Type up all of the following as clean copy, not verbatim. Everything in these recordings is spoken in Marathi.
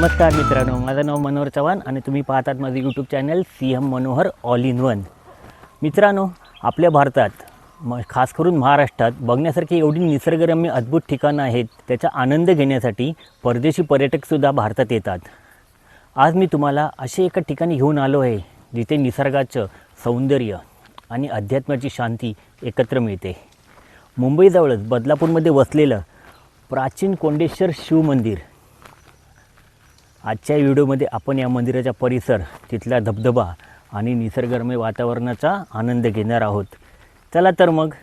नमस्कार मित्रांनो, माझं नाव मनोहर चव्हाण आणि तुम्ही पाहतात माझं YouTube channel CM Manohar all in one. मित्रांनो, आपल्या भारतात खास करून महाराष्ट्रात बघण्यासारखी एवढी निसर्गरम्य अद्भुत ठिकाणं आहेत. त्याचा आनंद घेण्यासाठी परदेशी पर्यटकसुद्धा भारतात येतात. आज मी तुम्हाला असे एका ठिकाणी घेऊन आलो आहे जिथे निसर्गाचं सौंदर्य आणि अध्यात्माची शांती एकत्र मिळते. मुंबईजवळच बदलापूरमध्ये वसलेलं प्राचीन कोंडेश्वर शिव मंदिर. आजच्या व्हिडिओमध्ये आपण या मंदिराचा परिसर, तिथला धबधबा आणि निसर्गरम्य वातावरणाचा आनंद घेणार आहोत. चला तर मग.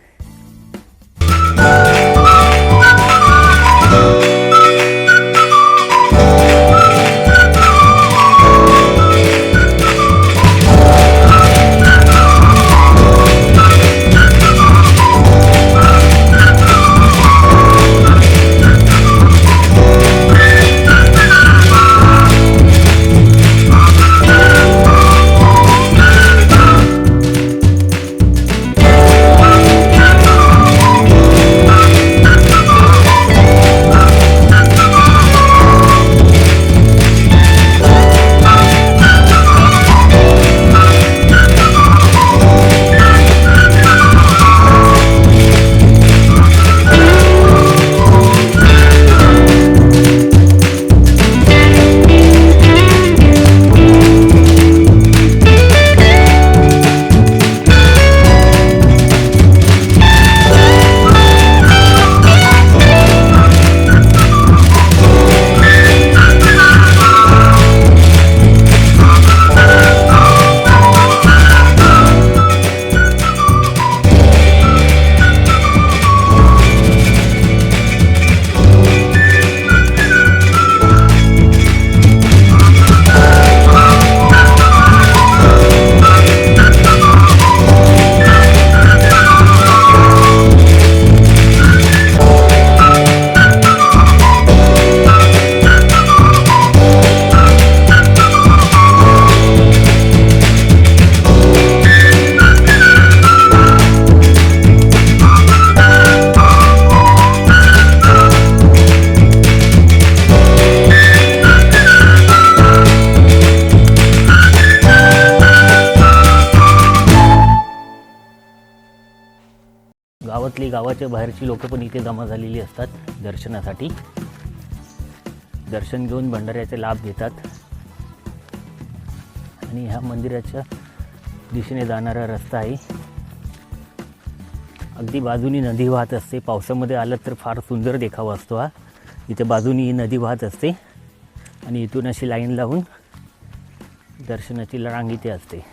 गावाच्या बाहेरची लोक पण इथे जमा झालेली असतात दर्शनासाठी. दर्शन घेऊन भंडाऱ्याचे लाभ घेतात. आणि ह्या मंदिराच्या दिशेने जाणारा रस्ता आहे. अगदी बाजूनी नदी वाहत असते. पावसामध्ये आलं तर फार सुंदर देखावा असतो हा. इथे बाजूनी ही नदी वाहत असते आणि इथून अशी लाईन लावून दर्शनाची रांग इथे असते.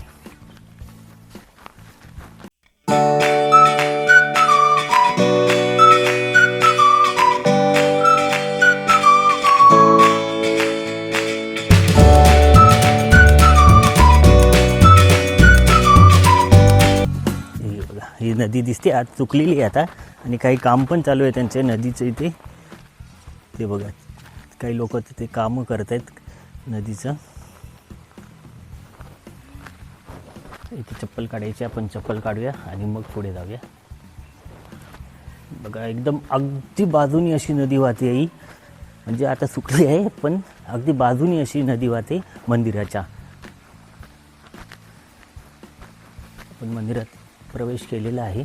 ही नदी दिसते आज चुकलेली आहे आता, आणि काही काम पण चालू आहे त्यांच्या नदीचं इथे. ते बघा, काही लोक तिथे कामं करत आहेत नदीचं. इथे चप्पल काढायची, आपण चप्पल काढूया आणि मग पुढे जाऊया. बघा, एकदम अगदी बाजूनी अशी नदी वाहते ही. म्हणजे आता सुकली आहे पण अगदी बाजूनी अशी नदी वाहते मंदिराच्या. आपण मंदिरात प्रवेश केलेला आहे.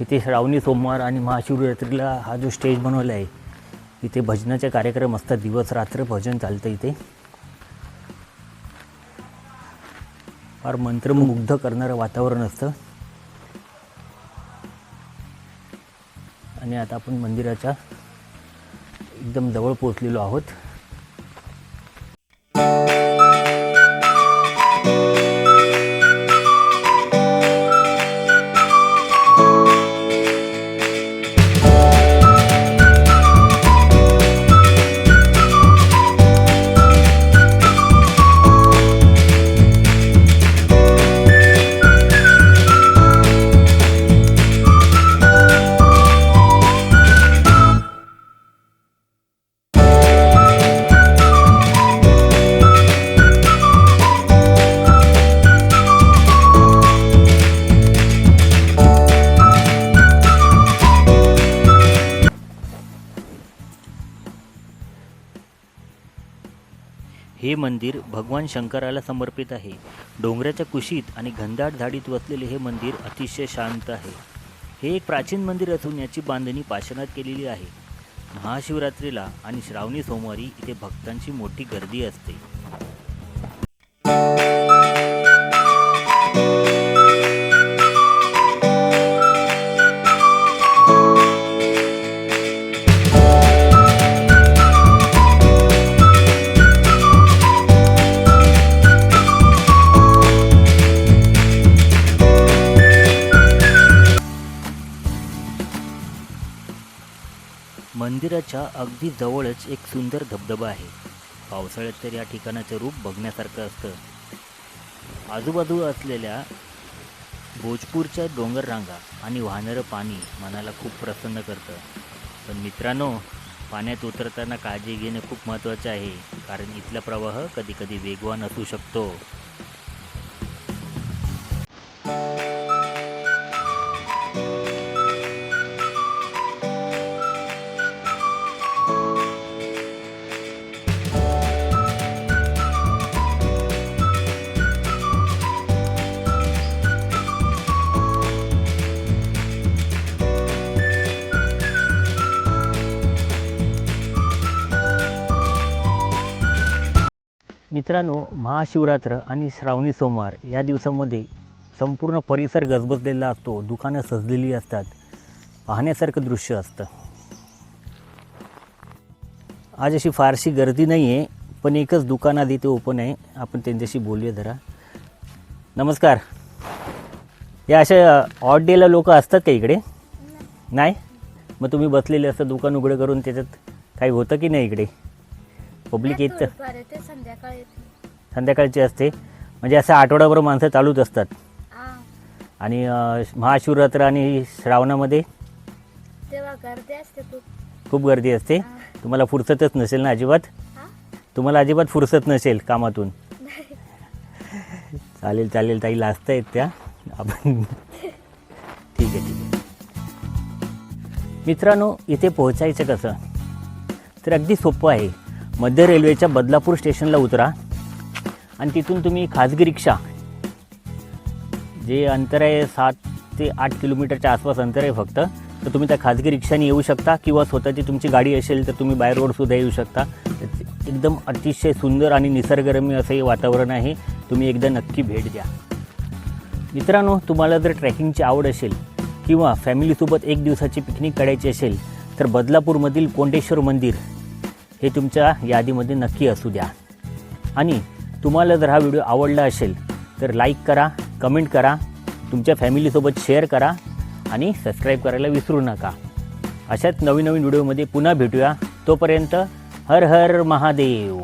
इथे श्रावणी सोमवार आणि महाशिवरात्रीला हा जो स्टेज बनवला आहे, इथे भजनाचे कार्यक्रम असतात. दिवस रात्र भजन चालतं इथे. फार मंत्रमुग्ध करणारं वातावरण असतं. आणि आता आपण मंदिराच्या एकदम जवळ पोहोचलेलो आहोत. हे मंदिर भगवान शंकराला समर्पित आहे. डोंगराच्या कुशीत आणि घनदाट झाडीत वसलेले हे मंदिर अतिशय शांत आहे. हे एक प्राचीन मंदिर असून याची बांधणी पाषाणात केलेली आहे. महाशिवरात्रीला आणि श्रावणी सोमवारी इथे भक्तांची मोठी गर्दी असते. मंदिराच्या अगदी जवळच एक सुंदर धबधबा आहे. पावसाळ्यात तर या ठिकाणाचं रूप बघण्यासारखं असतं. आजूबाजूला असलेल्या भोजपूरच्या डोंगर रांगा आणि वाहणारं पाणी मनाला खूप प्रसन्न करतं. पण मित्रांनो, पाण्यात उतरताना काळजी घेणं खूप महत्त्वाचं आहे, कारण इथला प्रवाह कधीकधी वेगवान असू शकतो. मित्रांनो, महाशिवरात्र आणि श्रावणी सोमवार या दिवसामध्ये संपूर्ण परिसर गजबजलेला असतो. दुकानं सजलेली असतात. पाहण्यासारखं दृश्य असतं. आज अशी फारशी गर्दी नाही आहे, पण एकच दुकान आधी ते ओपन आहे. आपण त्यांच्याशी बोलूया जरा. नमस्कार. या अशा ऑड डेला लोक असतात का इकडे? नाही. मग तुम्ही बसलेले असतं दुकान उघडं करून, त्याच्यात काही होतं की नाही? इकडे पब्लिक येतं? संध्याकाळची असते. म्हणजे असं आठवडाभर माणसं चालूच असतात. आणि महाशिवरात्र आणि श्रावणामध्ये खूप गर्दी असते. तुम्हाला फुरसतच नसेल ना अजिबात? तुम्हाला अजिबात फुरसत नसेल कामातून? चालेल चालेल, ताई लाजता आहेत त्या. आपण ठीक आहे. मित्रांनो, इथे पोहोचायचं कसं? तर अगदी सोपं आहे. मध्य रेल्वेच्या बदलापूर स्टेशनला उतरा आणि तिथून तुम्ही खाजगी रिक्षा, जे अंतर आहे 7 ते 8 किलोमीटरच्या आसपास अंतर आहे फक्त, तर तुम्ही त्या खाजगी रिक्षाने येऊ शकता, किंवा स्वतःची तुमची गाडी असेल तर तुम्ही बाय रोडसुद्धा येऊ शकता. एकदम अतिशय सुंदर आणि निसर्गरम्य असं हे वातावरण आहे. तुम्ही एकदा नक्की भेट द्या. मित्रांनो, तुम्हाला जर ट्रेकिंगची आवड असेल किंवा फॅमिलीसोबत एक दिवसाची पिकनिक काढायची असेल तर बदलापूरमधील कोंडेश्वर मंदिर हे तुमच्या यादीमध्ये नक्की असू द्या. आणि तुम्हाला जर हा व्हिडिओ आवडला असेल तर लाईक करा, कमेंट करा, तुमच्या फॅमिलीसोबत शेअर करा आणि सबस्क्राईब करायला विसरू नका. अशाच नवीन नवीन व्हिडिओमध्ये पुन्हा भेटूया. तोपर्यंत हर हर महादेव.